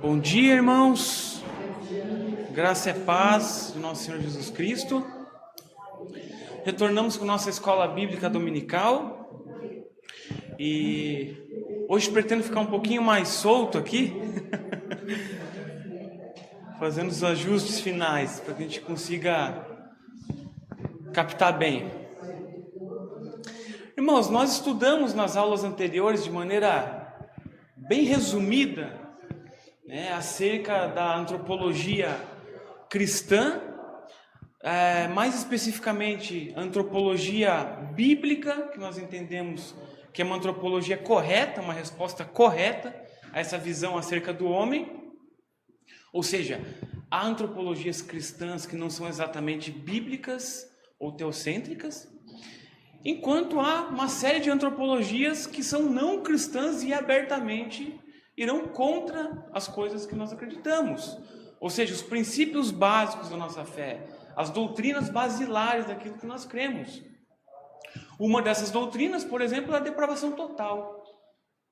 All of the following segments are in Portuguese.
Bom dia, irmãos. Graça e paz do nosso Senhor Jesus Cristo. Retornamos com nossa escola bíblica dominical. E hoje pretendo ficar um pouquinho mais solto aqui, fazendo os ajustes finais, para que a gente consiga captar bem. Irmãos, nós estudamos nas aulas anteriores de maneira bem resumida, acerca da antropologia cristã, mais especificamente a antropologia bíblica, que nós entendemos que é uma antropologia correta, uma resposta correta a essa visão acerca do homem. Ou seja, há antropologias cristãs que não são exatamente bíblicas ou teocêntricas, enquanto há uma série de antropologias que são não cristãs e abertamente irão contra as coisas que nós acreditamos. Ou seja, os princípios básicos da nossa fé, as doutrinas basilares daquilo que nós cremos. Uma dessas doutrinas, por exemplo, é a depravação total.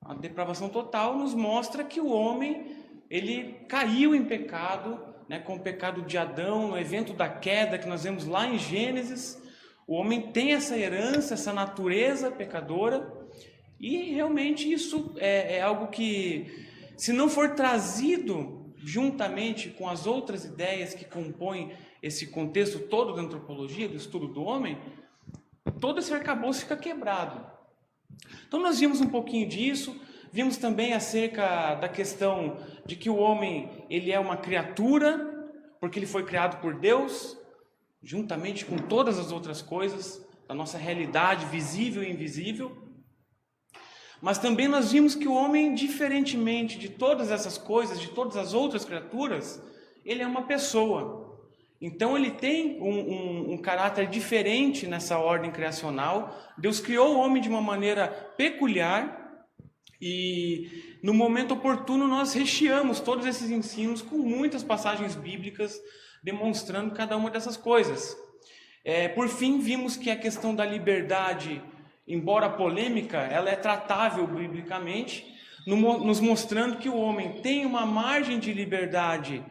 A depravação total nos mostra que o homem, ele caiu em pecado, com o pecado de Adão, no evento da queda que nós vemos lá em Gênesis. O homem tem essa herança, essa natureza pecadora, e realmente isso é algo que, se não for trazido juntamente com as outras ideias que compõem esse contexto todo da antropologia, do estudo do homem, todo esse arcabouço fica quebrado. Então nós vimos um pouquinho disso, vimos também acerca da questão de que o homem, ele é uma criatura, porque ele foi criado por Deus, juntamente com todas as outras coisas da nossa realidade visível e invisível. Mas também nós vimos que o homem, diferentemente de todas essas coisas, de todas as outras criaturas, ele é uma pessoa. Então ele tem um caráter diferente nessa ordem criacional. Deus criou o homem de uma maneira peculiar e no momento oportuno nós recheamos todos esses ensinos com muitas passagens bíblicas demonstrando cada uma dessas coisas. Por fim, vimos que a questão da liberdade, embora polêmica, ela é tratável biblicamente, nos mostrando que o homem tem uma margem de liberdade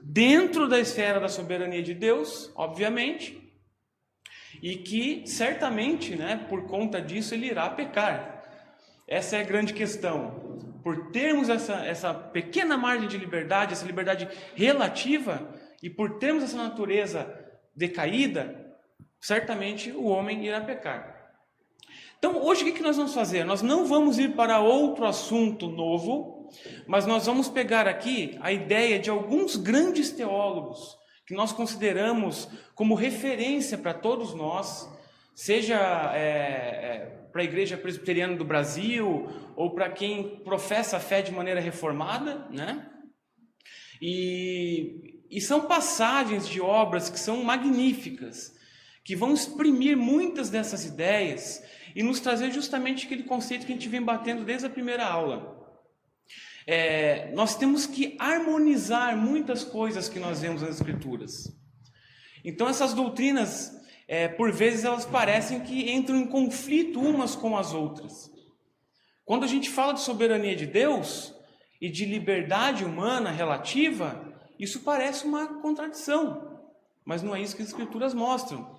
dentro da esfera da soberania de Deus, obviamente, e que certamente, por conta disso, ele irá pecar. Essa é a grande questão. Por termos essa pequena margem de liberdade, essa liberdade relativa, e por termos essa natureza decaída, certamente o homem irá pecar. Então, hoje o que nós vamos fazer? Nós não vamos ir para outro assunto novo, mas nós vamos pegar aqui a ideia de alguns grandes teólogos que nós consideramos como referência para todos nós, seja para a Igreja Presbiteriana do Brasil ou para quem professa a fé de maneira reformada, E são passagens de obras que são magníficas, que vão exprimir muitas dessas ideias e nos trazer justamente aquele conceito que a gente vem batendo desde a primeira aula. Nós temos que harmonizar muitas coisas que nós vemos nas Escrituras. Então essas doutrinas, por vezes elas parecem que entram em conflito umas com as outras. Quando a gente fala de soberania de Deus e de liberdade humana relativa, isso parece uma contradição, mas não é isso que as Escrituras mostram.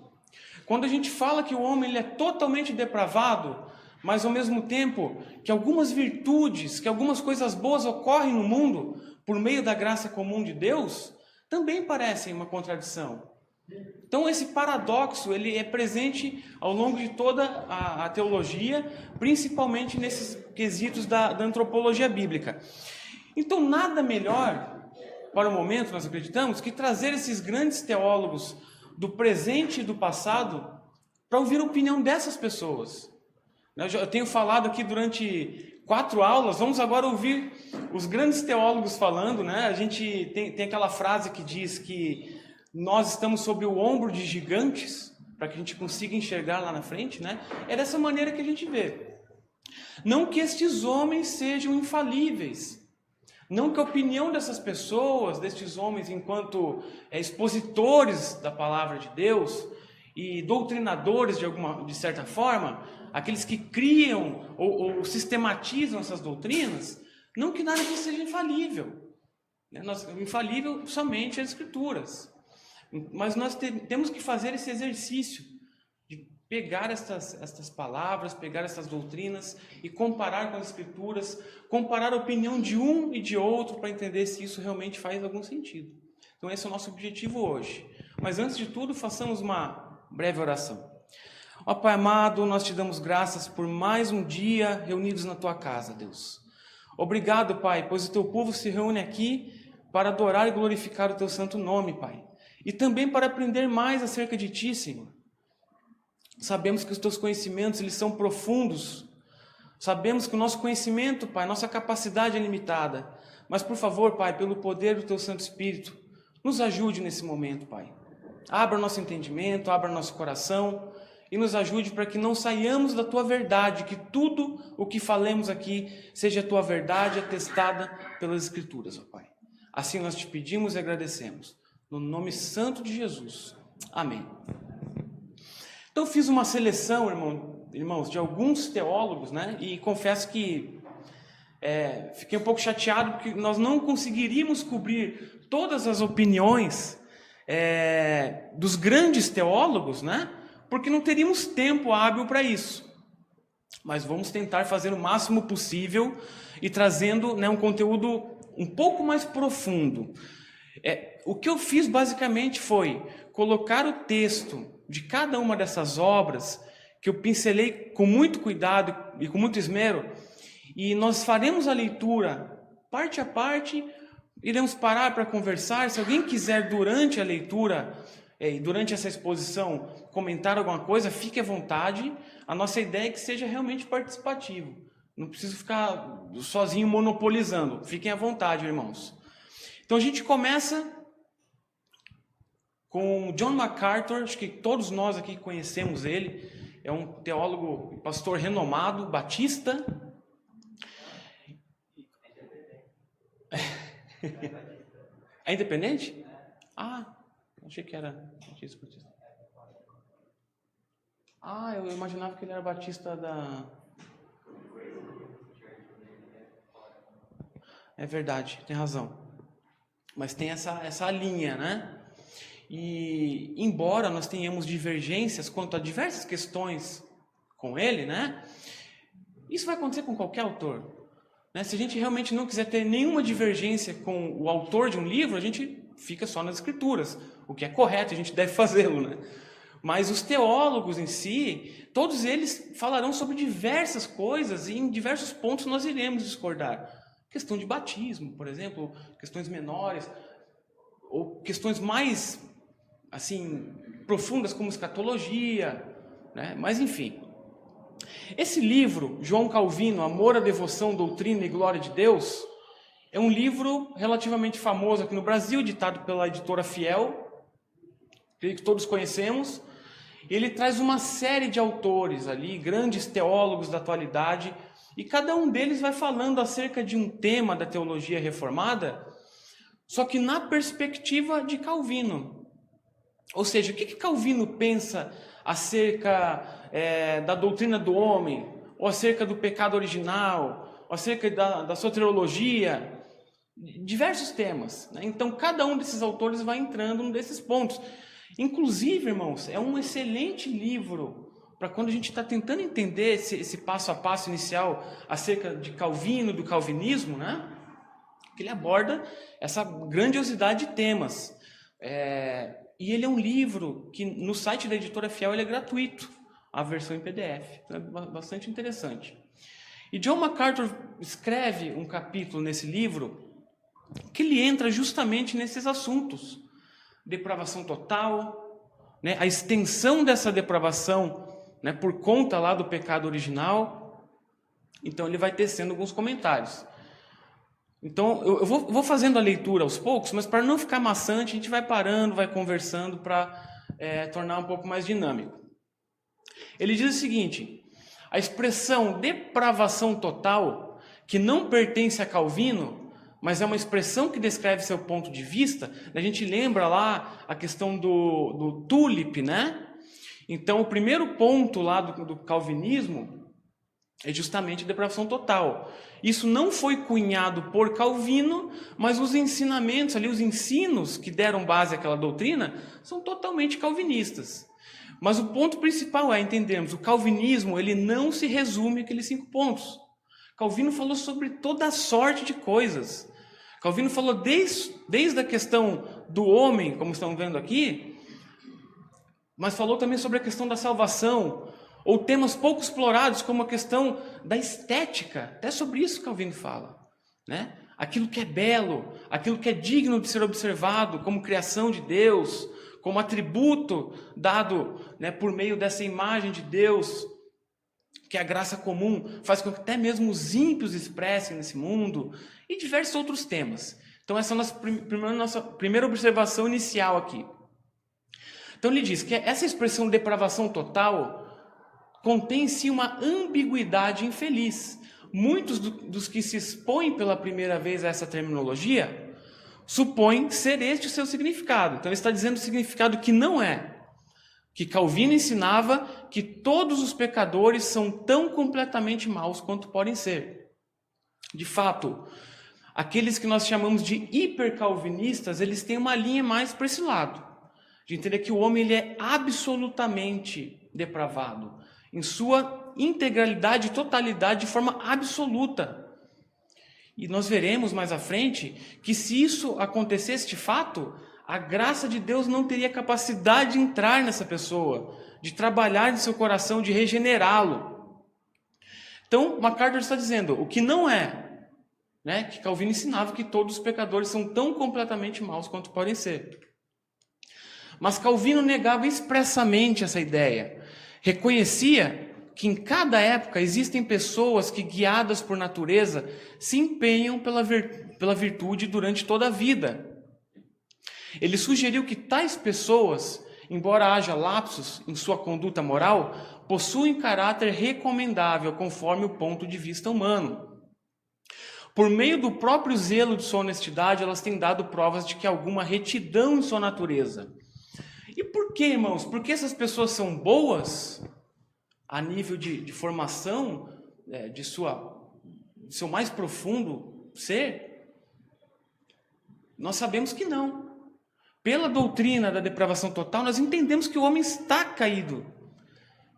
Quando a gente fala que o homem ele é totalmente depravado, mas ao mesmo tempo que algumas virtudes, que algumas coisas boas ocorrem no mundo por meio da graça comum de Deus, também parecem uma contradição. Então esse paradoxo ele é presente ao longo de toda a teologia, principalmente nesses quesitos da antropologia bíblica. Então nada melhor para o momento, nós acreditamos, que trazer esses grandes teólogos do presente e do passado para ouvir a opinião dessas pessoas. Eu tenho falado aqui durante 4 aulas, vamos agora ouvir os grandes teólogos falando, A gente tem aquela frase que diz que nós estamos sob o ombro de gigantes, para que a gente consiga enxergar lá na frente, É dessa maneira que a gente vê. Não que estes homens sejam infalíveis, não que a opinião dessas pessoas, destes homens, enquanto expositores da palavra de Deus e doutrinadores de certa forma, aqueles que criam ou sistematizam essas doutrinas, não que nada disso seja infalível. né? Infalível somente as Escrituras. Mas nós temos que fazer esse exercício de pegar estas palavras, pegar essas doutrinas e comparar com as Escrituras, comparar a opinião de um e de outro para entender se isso realmente faz algum sentido. Então esse é o nosso objetivo hoje. Mas antes de tudo, façamos uma breve oração. Ó Pai amado, nós te damos graças por mais um dia reunidos na Tua casa, Deus. Obrigado, Pai, pois o Teu povo se reúne aqui para adorar e glorificar o Teu santo nome, Pai. E também para aprender mais acerca de Ti, Senhor. Sabemos que os Teus conhecimentos, eles são profundos. Sabemos que o nosso conhecimento, Pai, nossa capacidade é limitada. Mas, por favor, Pai, pelo poder do Teu Santo Espírito, nos ajude nesse momento, Pai. Abra nosso entendimento, abra nosso coração e nos ajude para que não saiamos da Tua verdade, que tudo o que falemos aqui seja a Tua verdade atestada pelas Escrituras, ó Pai. Assim nós te pedimos e agradecemos. No nome santo de Jesus. Amém. Então eu fiz uma seleção, irmãos, de alguns teólogos, né? E confesso que fiquei um pouco chateado porque nós não conseguiríamos cobrir todas as opiniões dos grandes teólogos, né? Porque não teríamos tempo hábil para isso. Mas vamos tentar fazer o máximo possível e trazendo, né, um conteúdo um pouco mais profundo. O que eu fiz basicamente foi colocar o texto de cada uma dessas obras, que eu pincelei com muito cuidado e com muito esmero, e nós faremos a leitura parte a parte, iremos parar para conversar. Se alguém quiser durante a leitura, durante essa exposição, comentar alguma coisa, fique à vontade. A nossa ideia é que seja realmente participativo. Não preciso ficar sozinho monopolizando. Fiquem à vontade, irmãos. Então a gente começa com John MacArthur. Acho que todos nós aqui conhecemos ele. É um teólogo e pastor renomado, batista. É independente? Achei que era batista. Eu imaginava que ele era batista da... É verdade, tem razão. Mas tem essa linha, né? E embora nós tenhamos divergências quanto a diversas questões com ele, né? Isso vai acontecer com qualquer autor, né? Se a gente realmente não quiser ter nenhuma divergência com o autor de um livro, a gente fica só nas Escrituras, o que é correto, a gente deve fazê-lo, né? Mas os teólogos em si, todos eles falarão sobre diversas coisas e em diversos pontos nós iremos discordar. Questão de batismo, por exemplo, questões menores, ou questões mais, assim, profundas como escatologia, né? Mas enfim. Esse livro, João Calvino, Amor, a Devoção, Doutrina e Glória de Deus, é um livro relativamente famoso aqui no Brasil, editado pela editora Fiel, creio que todos conhecemos. Ele traz uma série de autores ali, grandes teólogos da atualidade, e cada um deles vai falando acerca de um tema da teologia reformada, só que na perspectiva de Calvino. Ou seja, o que Calvino pensa acerca da doutrina do homem, ou acerca do pecado original, ou acerca da soteriologia, diversos temas, né? Então, cada um desses autores vai entrando num desses pontos. Inclusive, irmãos, é um excelente livro para quando a gente está tentando entender esse passo a passo inicial acerca de Calvino, do calvinismo, né? Que ele aborda essa grandiosidade de temas. E ele é um livro que no site da editora Fiel ele é gratuito, a versão em PDF. É bastante interessante. E John MacArthur escreve um capítulo nesse livro que ele entra justamente nesses assuntos. Depravação total, né? A extensão dessa depravação, né, por conta lá do pecado original. Então ele vai tecendo alguns comentários. Então eu vou fazendo a leitura aos poucos, mas para não ficar maçante, a gente vai parando, vai conversando para tornar um pouco mais dinâmico. Ele diz o seguinte: a expressão depravação total, que não pertence a Calvino, mas é uma expressão que descreve seu ponto de vista. A gente lembra lá a questão do tulip, né? Então, o primeiro ponto lá do calvinismo é justamente a depravação total. Isso não foi cunhado por Calvino, mas os ensinamentos ali, os ensinos que deram base àquela doutrina, são totalmente calvinistas. Mas o ponto principal é entendermos, o calvinismo ele não se resume àqueles 5 pontos. Calvino falou sobre toda a sorte de coisas. Calvino falou desde a questão do homem, como estamos vendo aqui, mas falou também sobre a questão da salvação, ou temas pouco explorados, como a questão da estética. Até sobre isso Calvino fala, né? Aquilo que é belo, aquilo que é digno de ser observado como criação de Deus, como atributo dado, né, por meio dessa imagem de Deus, que a graça comum faz com que até mesmo os ímpios expressem nesse mundo, e diversos outros temas. Então essa é a nossa primeira observação inicial aqui. Então ele diz que essa expressão depravação total contém em si uma ambiguidade infeliz. Muitos dos que se expõem pela primeira vez a essa terminologia supõem ser este o seu significado. Então ele está dizendo o significado que não é. Que Calvino ensinava que todos os pecadores são tão completamente maus quanto podem ser. De fato, aqueles que nós chamamos de hipercalvinistas, eles têm uma linha mais para esse lado. De entender que o homem ele é absolutamente depravado. Em sua integralidade e totalidade, de forma absoluta. E nós veremos mais à frente que se isso acontecesse de fato, a graça de Deus não teria capacidade de entrar nessa pessoa, de trabalhar em seu coração, de regenerá-lo. Então, MacArthur está dizendo, o que não é, né, que Calvino ensinava que todos os pecadores são tão completamente maus quanto podem ser. Mas Calvino negava expressamente essa ideia. Reconhecia que em cada época existem pessoas que, guiadas por natureza, se empenham pela virtude durante toda a vida. Ele sugeriu que tais pessoas, embora haja lapsos em sua conduta moral, possuem caráter recomendável conforme o ponto de vista humano. Por meio do próprio zelo de sua honestidade, elas têm dado provas de que há alguma retidão em sua natureza. E por que, irmãos? Porque essas pessoas são boas a nível de formação de seu mais profundo ser? Nós sabemos que não. Pela doutrina da depravação total, nós entendemos que o homem está caído,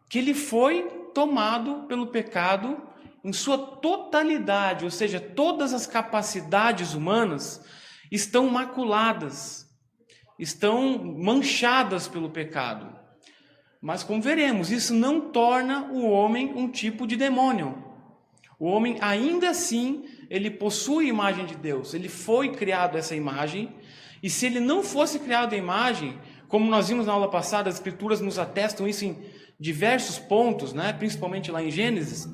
que ele foi tomado pelo pecado em sua totalidade, ou seja, todas as capacidades humanas estão maculadas, estão manchadas pelo pecado. Mas como veremos, isso não torna o homem um tipo de demônio. O homem ainda assim, ele possui a imagem de Deus, ele foi criado essa imagem. E se ele não fosse criado a imagem, como nós vimos na aula passada, as escrituras nos atestam isso em diversos pontos, né? Principalmente lá em Gênesis.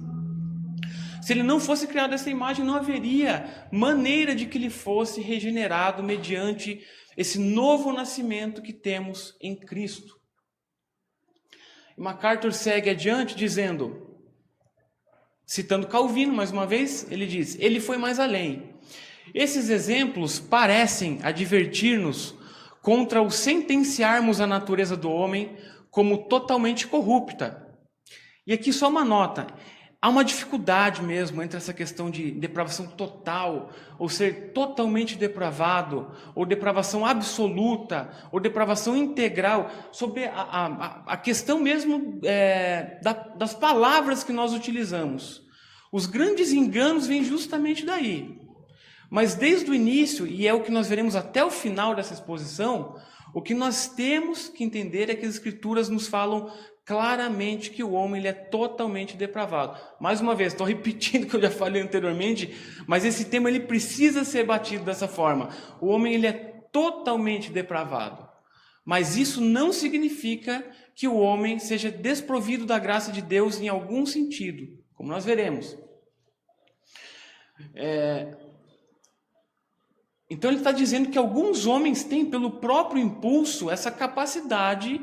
Se ele não fosse criado essa imagem, não haveria maneira de que ele fosse regenerado mediante esse novo nascimento que temos em Cristo. E MacArthur segue adiante dizendo, citando Calvino mais uma vez, ele diz, ele foi mais além. Esses exemplos parecem advertir-nos contra o sentenciarmos a natureza do homem como totalmente corrupta. E aqui só uma nota. Há uma dificuldade mesmo entre essa questão de depravação total, ou ser totalmente depravado, ou depravação absoluta, ou depravação integral, sobre a questão mesmo das palavras que nós utilizamos. Os grandes enganos vêm justamente daí. Mas desde o início, e é o que nós veremos até o final dessa exposição, o que nós temos que entender é que as Escrituras nos falam claramente que o homem ele é totalmente depravado. Mais uma vez, estou repetindo o que eu já falei anteriormente, mas esse tema ele precisa ser batido dessa forma. O homem ele é totalmente depravado. Mas isso não significa que o homem seja desprovido da graça de Deus em algum sentido, como nós veremos. Então ele está dizendo que alguns homens têm, pelo próprio impulso, essa capacidade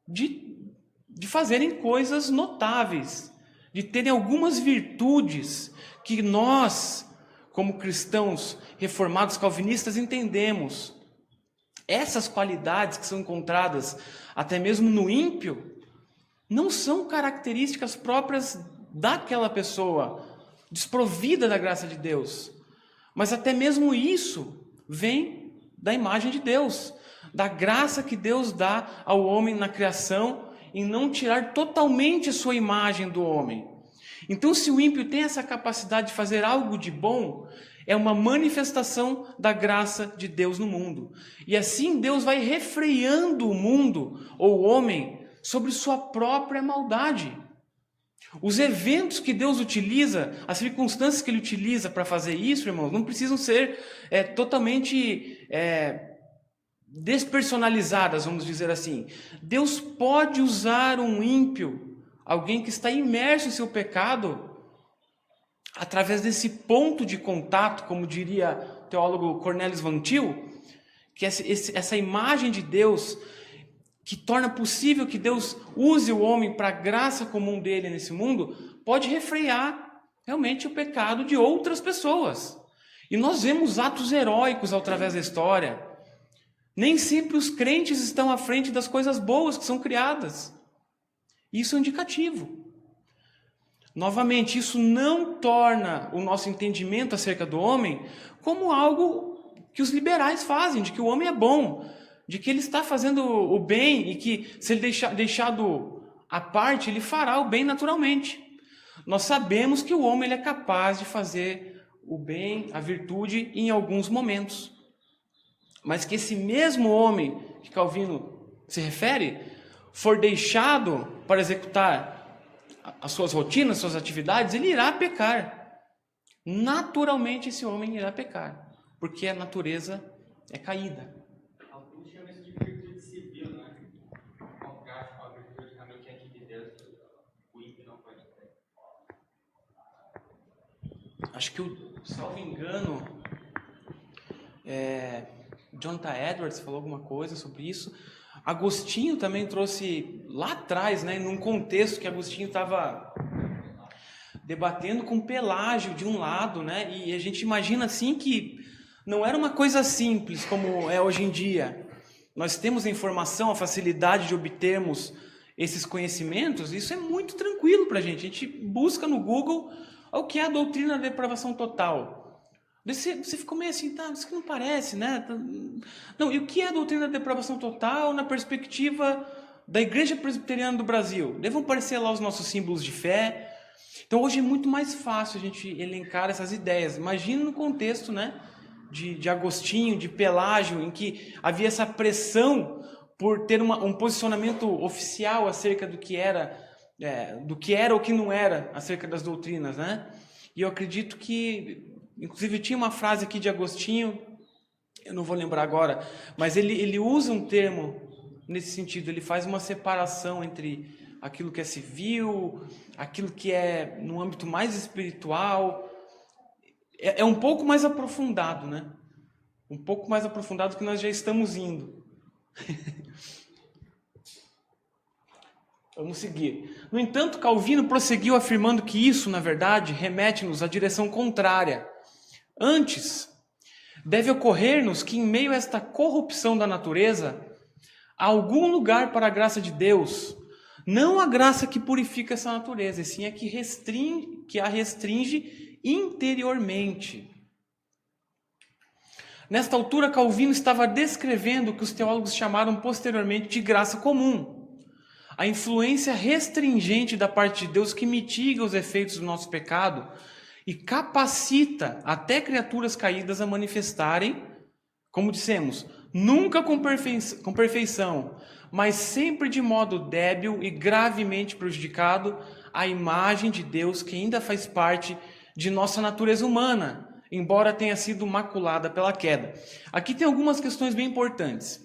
de fazerem coisas notáveis, de terem algumas virtudes que nós, como cristãos reformados calvinistas, entendemos. Essas qualidades que são encontradas até mesmo no ímpio, não são características próprias daquela pessoa desprovida da graça de Deus. Mas até mesmo isso vem da imagem de Deus, da graça que Deus dá ao homem na criação, em não tirar totalmente a sua imagem do homem. Então, se o ímpio tem essa capacidade de fazer algo de bom, é uma manifestação da graça de Deus no mundo. E assim Deus vai refreando o mundo, ou o homem, sobre sua própria maldade. Os eventos que Deus utiliza, as circunstâncias que Ele utiliza para fazer isso, irmãos, não precisam ser totalmente despersonalizadas, vamos dizer assim. Deus pode usar um ímpio, alguém que está imerso em seu pecado, através desse ponto de contato, como diria o teólogo Cornelius Van Til, que essa imagem de Deus, que torna possível que Deus use o homem para a graça comum dele nesse mundo, pode refrear realmente o pecado de outras pessoas. E nós vemos atos heróicos através da história. Nem sempre os crentes estão à frente das coisas boas que são criadas. Isso é um indicativo. Novamente, isso não torna o nosso entendimento acerca do homem como algo que os liberais fazem, de que o homem é bom, de que ele está fazendo o bem e que, se ele deixado à parte, ele fará o bem naturalmente. Nós sabemos que o homem ele é capaz de fazer o bem, a virtude, em alguns momentos. Mas que esse mesmo homem que Calvino se refere, for deixado para executar as suas rotinas, suas atividades, ele irá pecar. Naturalmente esse homem irá pecar, porque a natureza é caída. Alguns chamam isso de virtude civil, né? Contraste com a virtude realmente aqui de Deus, o ímpio não pode ter. Acho que, salvo engano, Jonathan Edwards falou alguma coisa sobre isso. Agostinho também trouxe lá atrás, né, num contexto que Agostinho estava debatendo com Pelágio de um lado, né, e a gente imagina assim que não era uma coisa simples como é hoje em dia. Nós temos a informação, a facilidade de obtermos esses conhecimentos, isso é muito tranquilo para a gente busca no Google o que é a doutrina da depravação total. Você ficou meio assim, tá, isso que não parece, né? Não, e o que é a doutrina da depravação total na perspectiva da Igreja Presbiteriana do Brasil? Devam aparecer lá os nossos símbolos de fé. Então hoje é muito mais fácil a gente elencar essas ideias. Imagina no contexto, né, de Agostinho, de Pelágio, em que havia essa pressão por ter um posicionamento oficial acerca do que era ou que não era acerca das doutrinas, né? E eu acredito que, inclusive, tinha uma frase aqui de Agostinho, eu não vou lembrar agora, mas ele usa um termo nesse sentido, ele faz uma separação entre aquilo que é civil, aquilo que é no âmbito mais espiritual. É um pouco mais aprofundado, né? Um pouco mais aprofundado que nós já estamos indo. Vamos seguir. No entanto, Calvino prosseguiu afirmando que isso, na verdade, remete-nos à direção contrária. Antes, deve ocorrer-nos que, em meio a esta corrupção da natureza, há algum lugar para a graça de Deus, não a graça que purifica essa natureza, e sim a que a restringe interiormente. Nesta altura, Calvino estava descrevendo o que os teólogos chamaram posteriormente de graça comum, a influência restringente da parte de Deus que mitiga os efeitos do nosso pecado e capacita até criaturas caídas a manifestarem, como dissemos, nunca com perfeição, mas sempre de modo débil e gravemente prejudicado, a imagem de Deus que ainda faz parte de nossa natureza humana, embora tenha sido maculada pela queda. Aqui tem algumas questões bem importantes.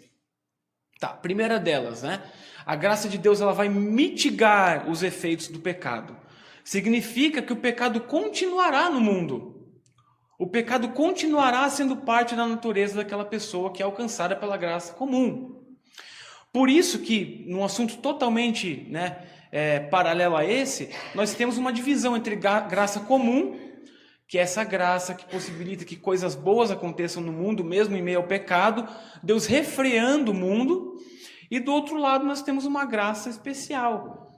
Tá, primeira delas, né? A graça de Deus ela vai mitigar os efeitos do pecado. Significa que o pecado continuará no mundo. O pecado continuará sendo parte da natureza daquela pessoa que é alcançada pela graça comum. Por isso que, num assunto totalmente paralelo a esse, nós temos uma divisão entre graça comum, que é essa graça que possibilita que coisas boas aconteçam no mundo, mesmo em meio ao pecado, Deus refreando o mundo, e do outro lado nós temos uma graça especial,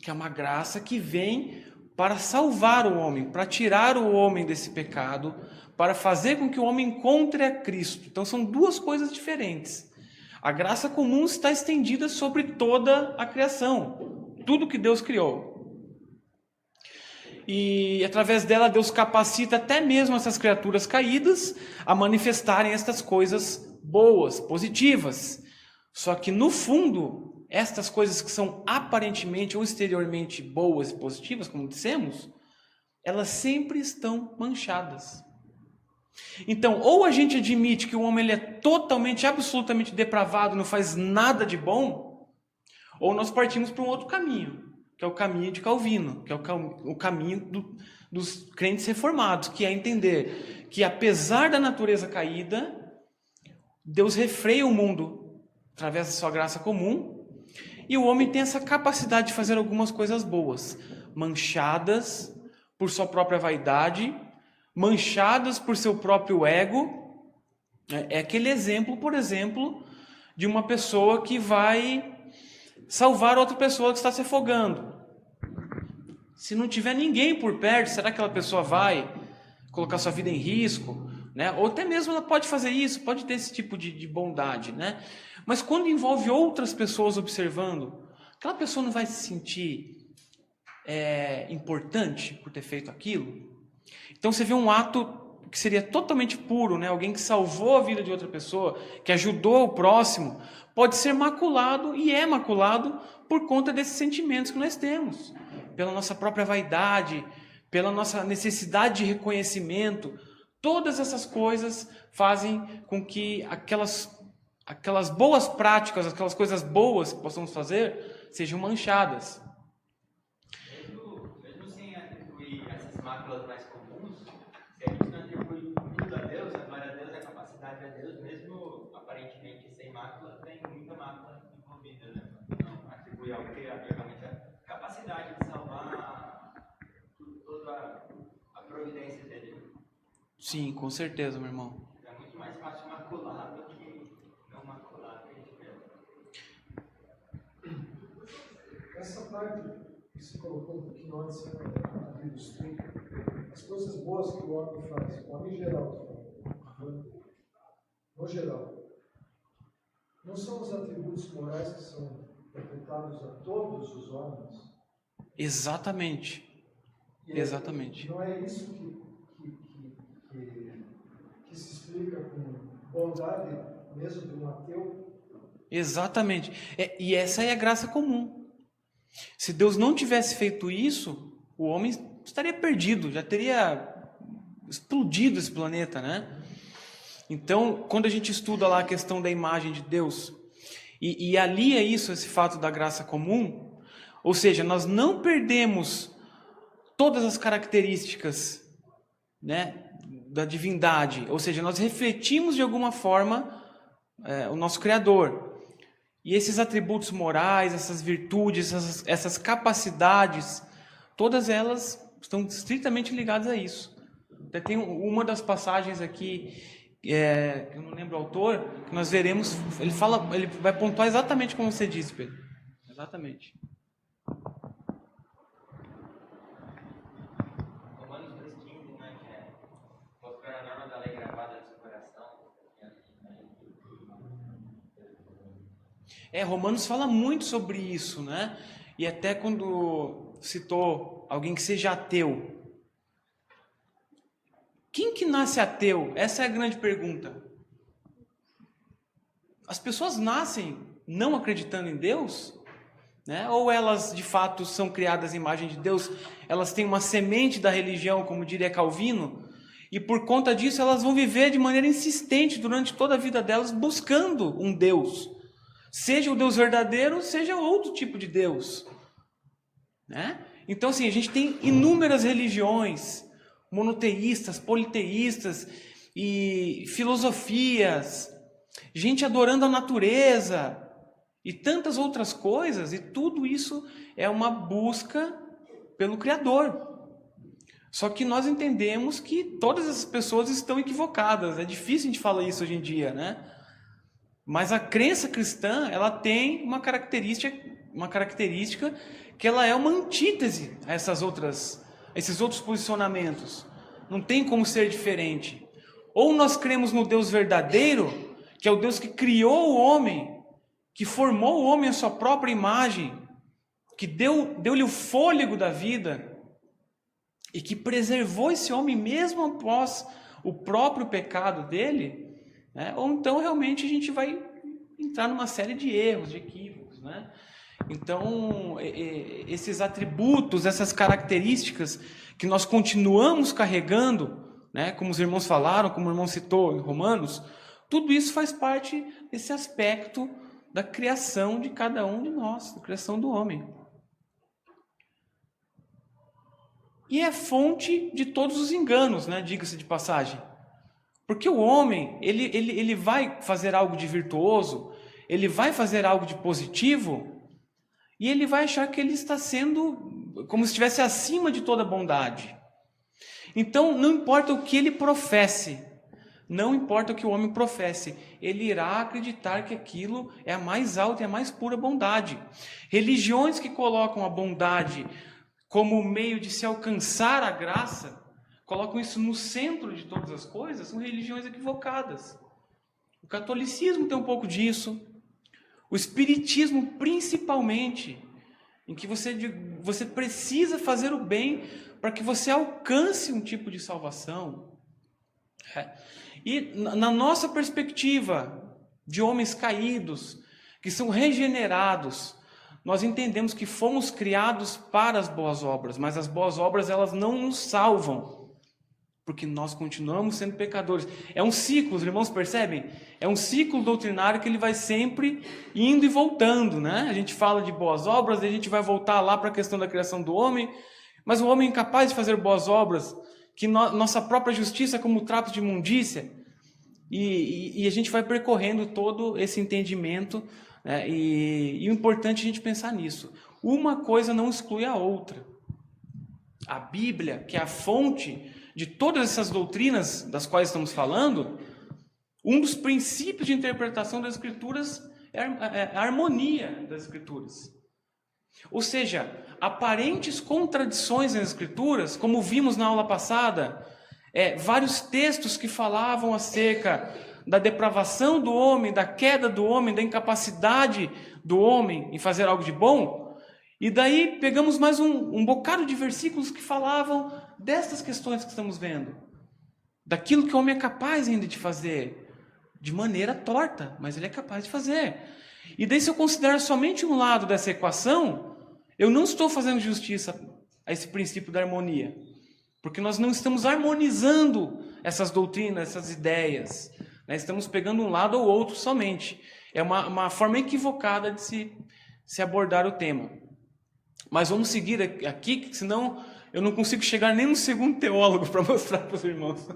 que é uma graça que vem para salvar o homem, para tirar o homem desse pecado, para fazer com que o homem encontre a Cristo. Então são duas coisas diferentes. A graça comum está estendida sobre toda a criação, tudo que Deus criou. E através dela Deus capacita até mesmo essas criaturas caídas a manifestarem estas coisas boas, positivas. Só que no fundo, estas coisas que são aparentemente ou exteriormente boas e positivas, como dissemos, elas sempre estão manchadas. Então, ou a gente admite que o homem ele é totalmente, absolutamente depravado, não faz nada de bom, ou nós partimos para um outro caminho, que é o caminho de Calvino, que é o caminho dos crentes reformados, que é entender que apesar da natureza caída, Deus refreia o mundo através da sua graça comum, e o homem tem essa capacidade de fazer algumas coisas boas, manchadas por sua própria vaidade, manchadas por seu próprio ego. É aquele exemplo, por exemplo, de uma pessoa que vai salvar outra pessoa que está se afogando. Se não tiver ninguém por perto, será que aquela pessoa vai colocar sua vida em risco? Né? Ou até mesmo ela pode fazer isso, pode ter esse tipo de bondade. Né? Mas quando envolve outras pessoas observando, aquela pessoa não vai se sentir importante por ter feito aquilo? Então você vê um ato que seria totalmente puro, né? Alguém que salvou a vida de outra pessoa, que ajudou o próximo, pode ser maculado e é maculado por conta desses sentimentos que nós temos, pela nossa própria vaidade, pela nossa necessidade de reconhecimento. Todas essas coisas fazem com que aquelas boas práticas, aquelas coisas boas que possamos fazer, sejam manchadas. Mesmo sem atribuir essas máculas mais comuns, se a gente não atribui tudo a Deus, a glória a Deus, a capacidade a Deus, mesmo aparentemente sem mácula, tem muita mácula envolvida, né? Não atribui ao que realmente a capacidade de salvar toda a providência dele. Sim, com certeza, meu irmão. É muito mais fácil macular do que não macular, que a gente vê. Essa parte que se colocou um pouquinho antes do estudo, as coisas boas que o homem faz, o homem em geral, no geral, não são os atributos morais que são perpetrados a todos os homens? Exatamente. Exatamente. Não é isso que se explica com bondade mesmo de um ateu? Exatamente. E essa é a graça comum. Se Deus não tivesse feito isso, o homem estaria perdido, já teria explodido esse planeta, né? Então, quando a gente estuda lá a questão da imagem de Deus e alia isso, esse fato da graça comum, ou seja, nós não perdemos todas as características, né, da divindade, ou seja, nós refletimos de alguma forma o nosso Criador. E esses atributos morais, essas virtudes, essas capacidades, todas elas estão estritamente ligadas a isso. Até tem uma das passagens aqui, eu não lembro o autor, que nós veremos, ele vai pontuar exatamente como você disse, Pedro. Exatamente. Romanos 3,15, né, que é mostrar a norma da lei gravada no seu coração. Romanos fala muito sobre isso, né? E até quando citou alguém que seja ateu. Quem que nasce ateu? Essa é a grande pergunta. As pessoas nascem não acreditando em Deus? Né? Ou elas de fato são criadas à imagem de Deus? Elas têm uma semente da religião, como diria Calvino, e por conta disso elas vão viver de maneira insistente durante toda a vida delas buscando um Deus. Seja o Deus verdadeiro, seja outro tipo de Deus. Né? Então, assim, a gente tem inúmeras religiões, monoteístas, politeístas e filosofias, gente adorando a natureza e tantas outras coisas, e tudo isso é uma busca pelo Criador. Só que nós entendemos que todas essas pessoas estão equivocadas. É difícil a gente falar isso hoje em dia, né? Mas a crença cristã, ela tem uma característica que ela é uma antítese a essas outras esses outros posicionamentos. Não tem como ser diferente. Ou nós cremos no Deus verdadeiro, que é o Deus que criou o homem, que formou o homem à sua própria imagem, que deu-lhe o fôlego da vida e que preservou esse homem mesmo após o próprio pecado dele, né? Ou então realmente a gente vai entrar numa série de erros, de equívocos, né? Então, esses atributos, essas características que nós continuamos carregando, né? Como os irmãos falaram, como o irmão citou em Romanos, tudo isso faz parte desse aspecto da criação de cada um de nós, da criação do homem. E é fonte de todos os enganos, né? Diga-se de passagem. Porque o homem, ele vai fazer algo de virtuoso, ele vai fazer algo de positivo, e ele vai achar que ele está sendo como se estivesse acima de toda bondade. Então, não importa o que ele professe, não importa o que o homem professe, ele irá acreditar que aquilo é a mais alta e a mais pura bondade. Religiões que colocam a bondade como meio de se alcançar a graça, colocam isso no centro de todas as coisas, são religiões equivocadas. O catolicismo tem um pouco disso, o espiritismo principalmente, em que você precisa fazer o bem para que você alcance um tipo de salvação. E na nossa perspectiva de homens caídos, que são regenerados, nós entendemos que fomos criados para as boas obras, mas as boas obras elas não nos salvam, porque nós continuamos sendo pecadores. É um ciclo, os irmãos percebem? É um ciclo doutrinário que ele vai sempre indo e voltando, né? A gente fala de boas obras, a gente vai voltar lá para a questão da criação do homem, mas o homem é incapaz de fazer boas obras, que nossa própria justiça é como trapo de imundícia, e a gente vai percorrendo todo esse entendimento, né? E o importante é a gente pensar nisso. Uma coisa não exclui a outra. A Bíblia, que é a fonte de todas essas doutrinas das quais estamos falando, um dos princípios de interpretação das Escrituras é a harmonia das Escrituras. Ou seja, aparentes contradições nas Escrituras, como vimos na aula passada, vários textos que falavam acerca da depravação do homem, da queda do homem, da incapacidade do homem em fazer algo de bom. E daí pegamos mais um bocado de versículos que falavam destas questões que estamos vendo. Daquilo que o homem é capaz ainda de fazer, de maneira torta, mas ele é capaz de fazer. E daí se eu considero somente um lado dessa equação, eu não estou fazendo justiça a esse princípio da harmonia. Porque nós não estamos harmonizando essas doutrinas, essas ideias. Nós estamos pegando um lado ou outro somente. É uma forma equivocada de se abordar o tema. Mas vamos seguir aqui, senão eu não consigo chegar nem no segundo teólogo para mostrar para os irmãos.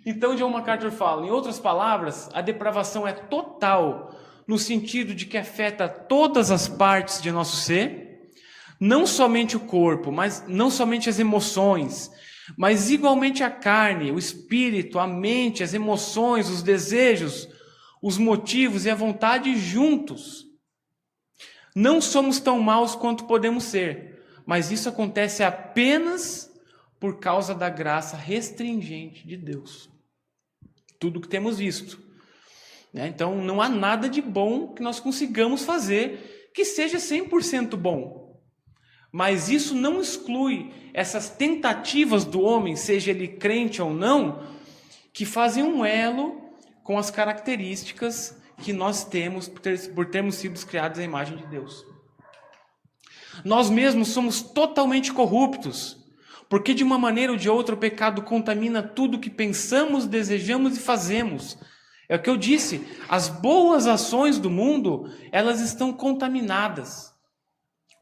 Então, John MacArthur fala, em outras palavras, a depravação é total, no sentido de que afeta todas as partes de nosso ser, não somente o corpo, mas não somente as emoções, mas igualmente a carne, o espírito, a mente, as emoções, os desejos, os motivos e a vontade juntos. Não somos tão maus quanto podemos ser, mas isso acontece apenas por causa da graça restringente de Deus. Tudo que temos visto. Então, não há nada de bom que nós consigamos fazer que seja 100% bom. Mas isso não exclui essas tentativas do homem, seja ele crente ou não, que fazem um elo com as características que nós temos por termos sido criados à imagem de Deus. Nós mesmos somos totalmente corruptos, porque de uma maneira ou de outra o pecado contamina tudo que pensamos, desejamos e fazemos. É o que eu disse, as boas ações do mundo, elas estão contaminadas.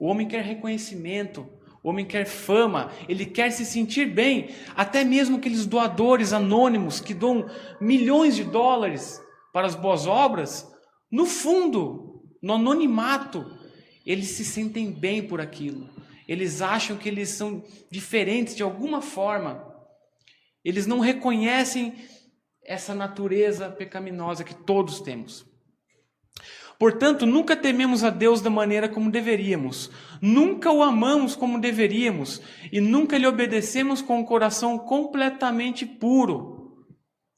O homem quer reconhecimento, o homem quer fama, ele quer se sentir bem, até mesmo aqueles doadores anônimos que dão milhões de dólares para as boas obras, no fundo, no anonimato, eles se sentem bem por aquilo. Eles acham que eles são diferentes de alguma forma. Eles não reconhecem essa natureza pecaminosa que todos temos. Portanto, nunca tememos a Deus da maneira como deveríamos, nunca o amamos como deveríamos e nunca lhe obedecemos com um coração completamente puro.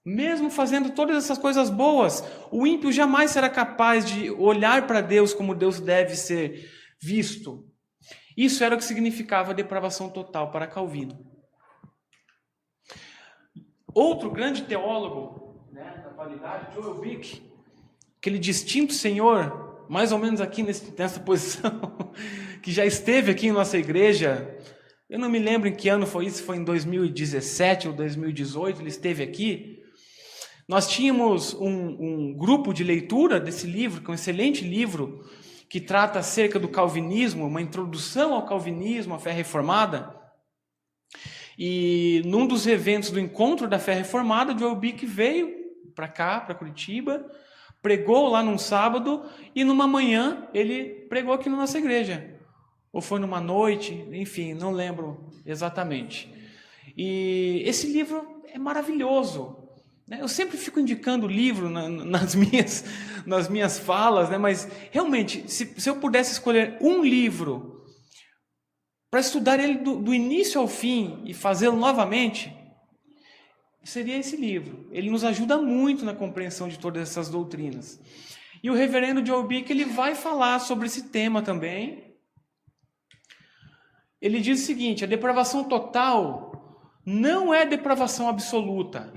Mesmo fazendo todas essas coisas boas, o ímpio jamais será capaz de olhar para Deus como Deus deve ser visto. Isso era o que significava depravação total para Calvino. Outro grande teólogo, da atualidade, Joel Bick, aquele distinto senhor, mais ou menos aqui nessa posição, que já esteve aqui em nossa igreja, eu não me lembro em que ano foi isso, foi em 2017 ou 2018, ele esteve aqui. Nós tínhamos um grupo de leitura desse livro, que é um excelente livro, que trata acerca do calvinismo, uma introdução ao calvinismo, à fé reformada. E num dos eventos do encontro da fé reformada, Joel Bick veio para cá, para Curitiba, pregou lá num sábado e numa manhã ele pregou aqui na nossa igreja. Ou foi numa noite, enfim, não lembro exatamente. E esse livro é maravilhoso. Eu sempre fico indicando o livro nas minhas falas, mas realmente, se eu pudesse escolher um livro para estudar ele do início ao fim e fazê-lo novamente, seria esse livro. Ele nos ajuda muito na compreensão de todas essas doutrinas. E o reverendo Joel Bick, ele vai falar sobre esse tema também. Ele diz o seguinte: a depravação total não é depravação absoluta.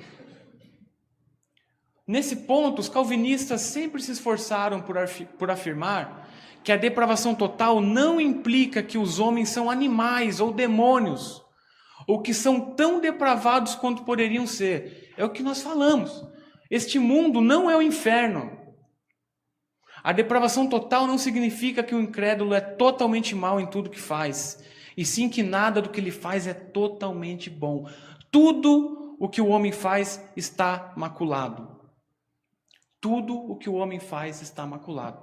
Nesse ponto, os calvinistas sempre se esforçaram por afirmar que a depravação total não implica que os homens são animais ou demônios, ou que são tão depravados quanto poderiam ser. É o que nós falamos. Este mundo não é o inferno. A depravação total não significa que o incrédulo é totalmente mau em tudo que faz, e sim que nada do que ele faz é totalmente bom. Tudo o que o homem faz está maculado. Tudo o que o homem faz está maculado.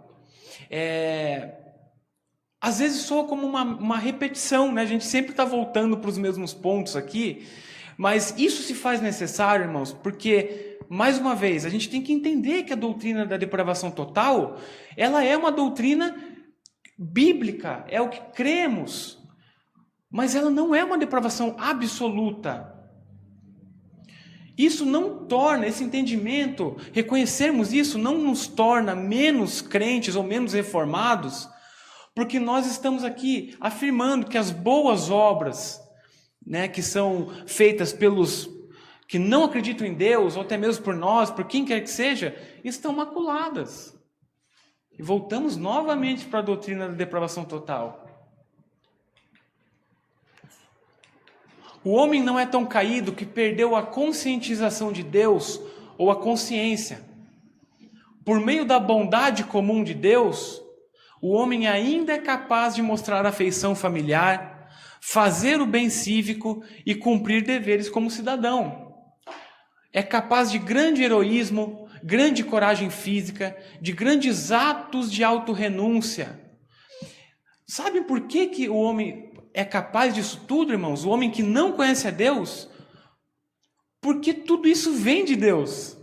Às vezes soa como uma repetição, A gente sempre está voltando para os mesmos pontos aqui, mas isso se faz necessário, irmãos, porque, mais uma vez, a gente tem que entender que a doutrina da depravação total, ela é uma doutrina bíblica, é o que cremos, mas ela não é uma depravação absoluta. Isso não torna, esse entendimento, reconhecermos isso, não nos torna menos crentes ou menos reformados, porque nós estamos aqui afirmando que as boas obras, que são feitas pelos que não acreditam em Deus, ou até mesmo por nós, por quem quer que seja, estão maculadas. E voltamos novamente para a doutrina da depravação total. O homem não é tão caído que perdeu a conscientização de Deus ou a consciência. Por meio da bondade comum de Deus, o homem ainda é capaz de mostrar afeição familiar, fazer o bem cívico e cumprir deveres como cidadão. É capaz de grande heroísmo, grande coragem física, de grandes atos de autorrenúncia. Sabe por que o homem é capaz disso tudo, irmãos? O homem que não conhece a Deus? Porque tudo isso vem de Deus.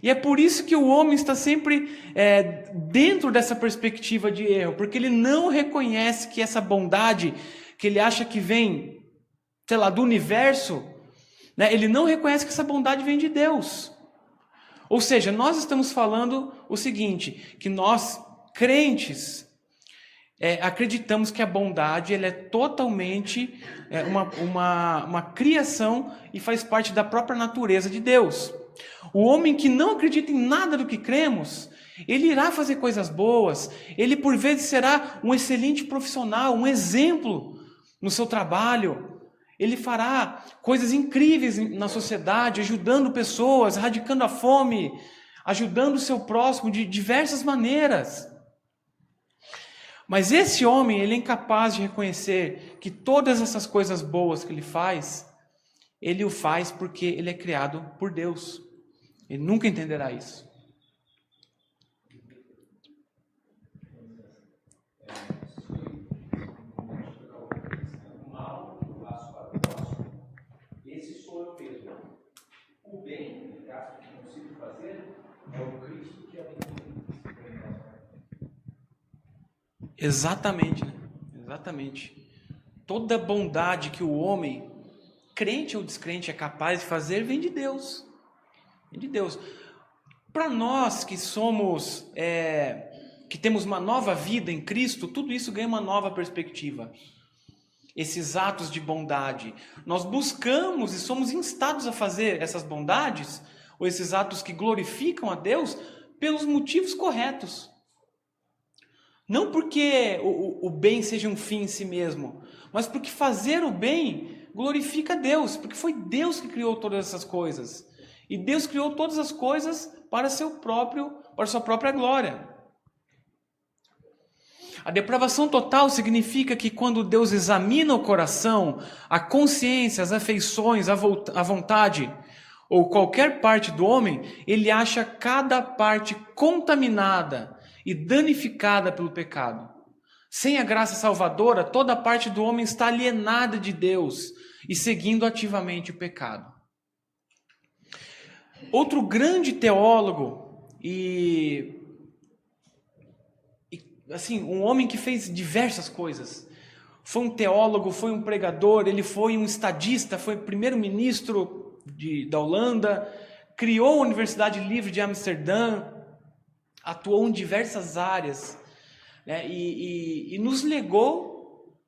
E é por isso que o homem está sempre dentro dessa perspectiva de erro, porque ele não reconhece que essa bondade que ele acha que vem, do universo, ele não reconhece que essa bondade vem de Deus. Ou seja, nós estamos falando o seguinte, que nós, crentes, acreditamos que a bondade ela é totalmente uma criação e faz parte da própria natureza de Deus. O homem que não acredita em nada do que cremos, ele irá fazer coisas boas, ele por vezes será um excelente profissional, um exemplo no seu trabalho, ele fará coisas incríveis na sociedade, ajudando pessoas, erradicando a fome, ajudando o seu próximo de diversas maneiras. Mas esse homem, ele é incapaz de reconhecer que todas essas coisas boas que ele o faz porque ele é criado por Deus. Ele nunca entenderá isso. O mal que eu faço para o próximo, esse sou eu mesmo. O bem, que eu consigo fazer, é o Cristo que habita em mim. Exatamente, né? Exatamente. Toda bondade que o homem, crente ou descrente, é capaz de fazer, vem de Deus. Vem de Deus. Para nós que somos, que temos uma nova vida em Cristo, tudo isso ganha uma nova perspectiva. Esses atos de bondade, nós buscamos e somos instados a fazer essas bondades, ou esses atos que glorificam a Deus, pelos motivos corretos. Não porque o bem seja um fim em si mesmo, mas porque fazer o bem glorifica a Deus, porque foi Deus que criou todas essas coisas. E Deus criou todas as coisas para sua própria glória. A depravação total significa que quando Deus examina o coração, a consciência, as afeições, a vontade ou qualquer parte do homem, ele acha cada parte contaminada e danificada pelo pecado. Sem a graça salvadora, toda parte do homem está alienada de Deus e seguindo ativamente o pecado. Outro grande teólogo assim, um homem que fez diversas coisas. Foi um teólogo, foi um pregador, ele foi um estadista, foi primeiro-ministro da Holanda, criou a Universidade Livre de Amsterdã, atuou em diversas áreas, né, e nos legou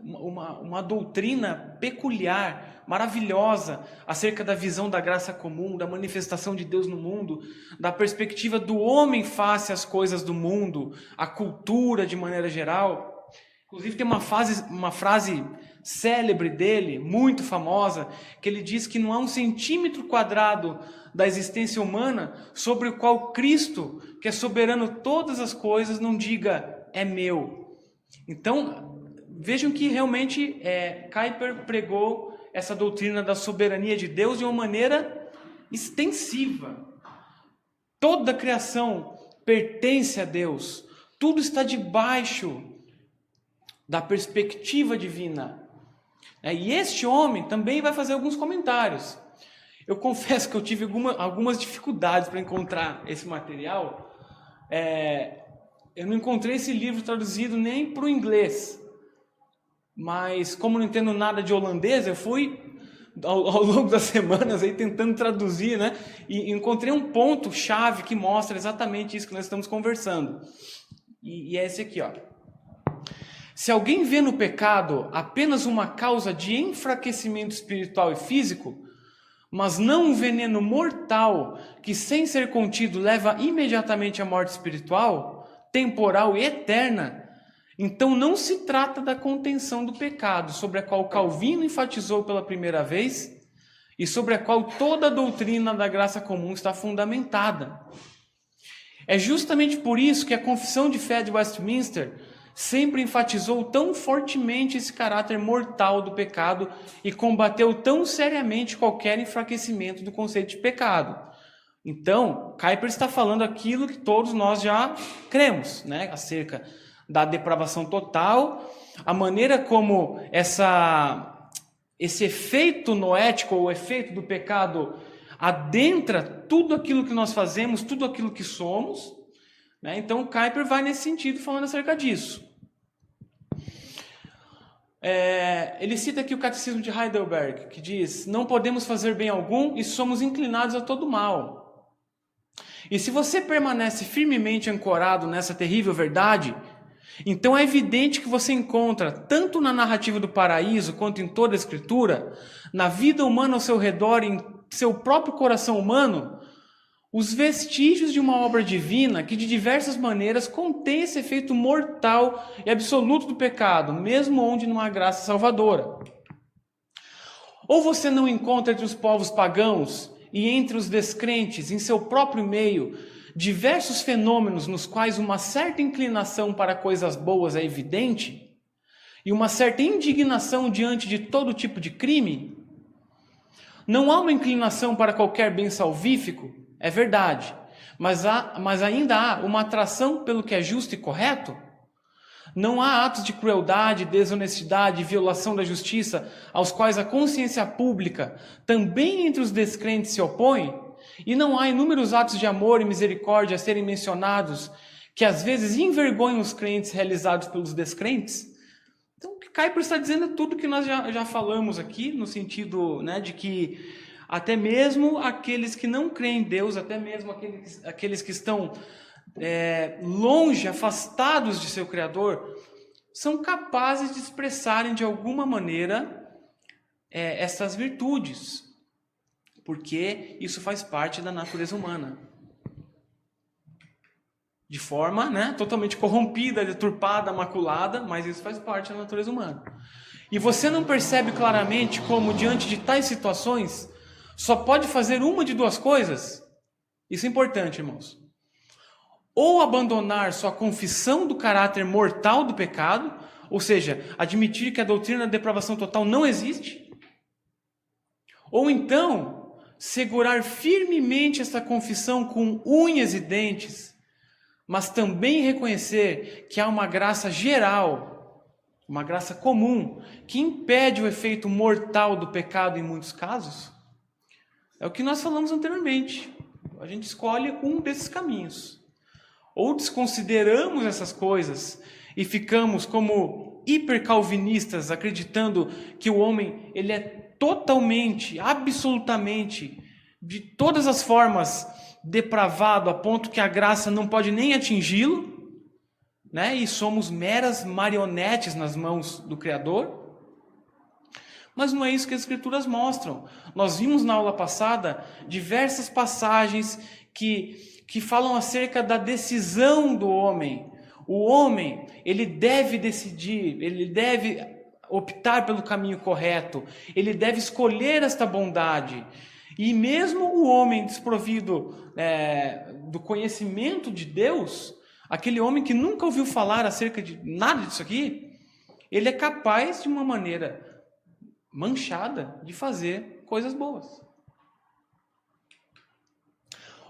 uma doutrina peculiar, maravilhosa, acerca da visão da graça comum, da manifestação de Deus no mundo, da perspectiva do homem face às coisas do mundo, à cultura de maneira geral. Inclusive tem uma frase célebre dele, muito famosa, que ele diz que não há um centímetro quadrado da existência humana sobre o qual Cristo, que é soberano todas as coisas, não diga, é meu. Então, vejam que realmente Kuyper pregou essa doutrina da soberania de Deus de uma maneira extensiva. Toda a criação pertence a Deus. Tudo está debaixo da perspectiva divina. E este homem também vai fazer alguns comentários. Eu confesso que eu tive algumas dificuldades para encontrar esse material. Eu não encontrei esse livro traduzido nem para o inglês. Mas como não entendo nada de holandês, eu fui ao longo das semanas aí tentando traduzir, né? E encontrei um ponto-chave que mostra exatamente isso que nós estamos conversando. E é esse aqui, ó. Se alguém vê no pecado apenas uma causa de enfraquecimento espiritual e físico, mas não um veneno mortal que, sem ser contido, leva imediatamente à morte espiritual, temporal e eterna, então não se trata da contenção do pecado, sobre a qual Calvino enfatizou pela primeira vez e sobre a qual toda a doutrina da graça comum está fundamentada. É justamente por isso que a Confissão de Fé de Westminster sempre enfatizou tão fortemente esse caráter mortal do pecado e combateu tão seriamente qualquer enfraquecimento do conceito de pecado. Então, Kuyper está falando aquilo que todos nós já cremos, né? Acerca da depravação total, a maneira como esse efeito noético, ou efeito do pecado, adentra tudo aquilo que nós fazemos, tudo aquilo que somos, né? Então, Kuyper vai nesse sentido falando acerca disso. Ele cita aqui o Catecismo de Heidelberg, que diz: não podemos fazer bem algum e somos inclinados a todo mal. E se você permanece firmemente ancorado nessa terrível verdade, então é evidente que você encontra, tanto na narrativa do paraíso quanto em toda a Escritura, na vida humana ao seu redor e em seu próprio coração humano, os vestígios de uma obra divina que de diversas maneiras contém esse efeito mortal e absoluto do pecado, mesmo onde não há graça salvadora. Ou você não encontra entre os povos pagãos e entre os descrentes, em seu próprio meio, diversos fenômenos nos quais uma certa inclinação para coisas boas é evidente e uma certa indignação diante de todo tipo de crime? Não há uma inclinação para qualquer bem salvífico, é verdade, mas ainda há uma atração pelo que é justo e correto? Não há atos de crueldade, desonestidade e violação da justiça aos quais a consciência pública, também entre os descrentes, se opõe? E não há inúmeros atos de amor e misericórdia a serem mencionados que às vezes envergonham os crentes realizados pelos descrentes. Então, o que Kuyper está dizendo é tudo que nós já falamos aqui, no sentido, né, de que até mesmo aqueles que não creem em Deus, até mesmo aqueles que estão longe, afastados de seu Criador, são capazes de expressarem de alguma maneira essas virtudes, porque isso faz parte da natureza humana. De forma, né, totalmente corrompida, deturpada, maculada, mas isso faz parte da natureza humana. E você não percebe claramente como, diante de tais situações, só pode fazer uma de duas coisas? Isso é importante, irmãos. Ou abandonar sua confissão do caráter mortal do pecado, ou seja, admitir que a doutrina da depravação total não existe, ou então segurar firmemente essa confissão com unhas e dentes, mas também reconhecer que há uma graça geral, uma graça comum, que impede o efeito mortal do pecado em muitos casos. É o que nós falamos anteriormente. A gente escolhe um desses caminhos. Ou desconsideramos essas coisas e ficamos como hipercalvinistas, acreditando que o homem ele é totalmente, absolutamente, de todas as formas, depravado a ponto que a graça não pode nem atingi-lo, né? E somos meras marionetes nas mãos do Criador. Mas não é isso que as Escrituras mostram. Nós vimos na aula passada diversas passagens que falam acerca da decisão do homem. O homem, ele deve decidir, ele deve optar pelo caminho correto, ele deve escolher esta bondade. E mesmo o homem desprovido do conhecimento de Deus, aquele homem que nunca ouviu falar acerca de nada disso aqui, ele é capaz de uma maneira manchada de fazer coisas boas.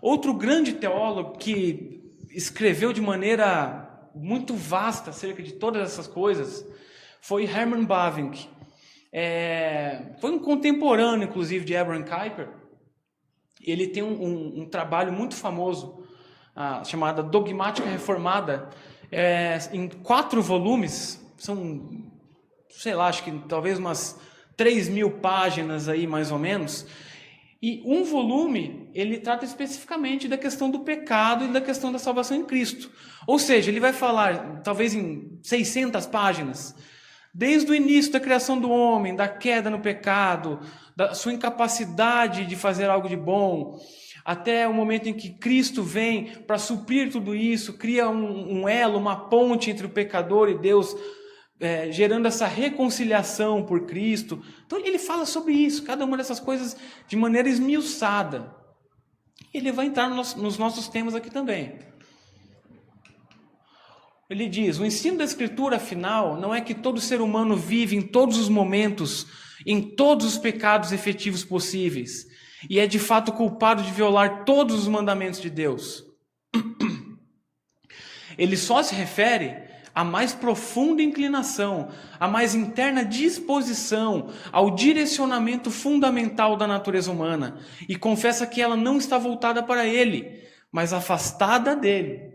Outro grande teólogo que escreveu de maneira muito vasta acerca de todas essas coisas foi Herman Bavinck. Foi um contemporâneo, inclusive, de Abraham Kuyper. Ele tem um trabalho muito famoso, chamado Dogmática Reformada, em 4 volumes, são, sei lá, acho que talvez umas 3.000 páginas aí, mais ou menos, e um volume, ele trata especificamente da questão do pecado e da questão da salvação em Cristo. Ou seja, ele vai falar, talvez em 600 páginas, desde o início da criação do homem, da queda no pecado, da sua incapacidade de fazer algo de bom, até o momento em que Cristo vem para suprir tudo isso, cria um elo, uma ponte entre o pecador e Deus, gerando essa reconciliação por Cristo. Então ele fala sobre isso, cada uma dessas coisas de maneira esmiuçada. Ele vai entrar nos nossos temas aqui também. Ele diz, o ensino da Escritura, afinal, não é que todo ser humano vive em todos os momentos, em todos os pecados efetivos possíveis, e é de fato culpado de violar todos os mandamentos de Deus. Ele só se refere à mais profunda inclinação, à mais interna disposição, ao direcionamento fundamental da natureza humana, e confessa que ela não está voltada para ele, mas afastada dele.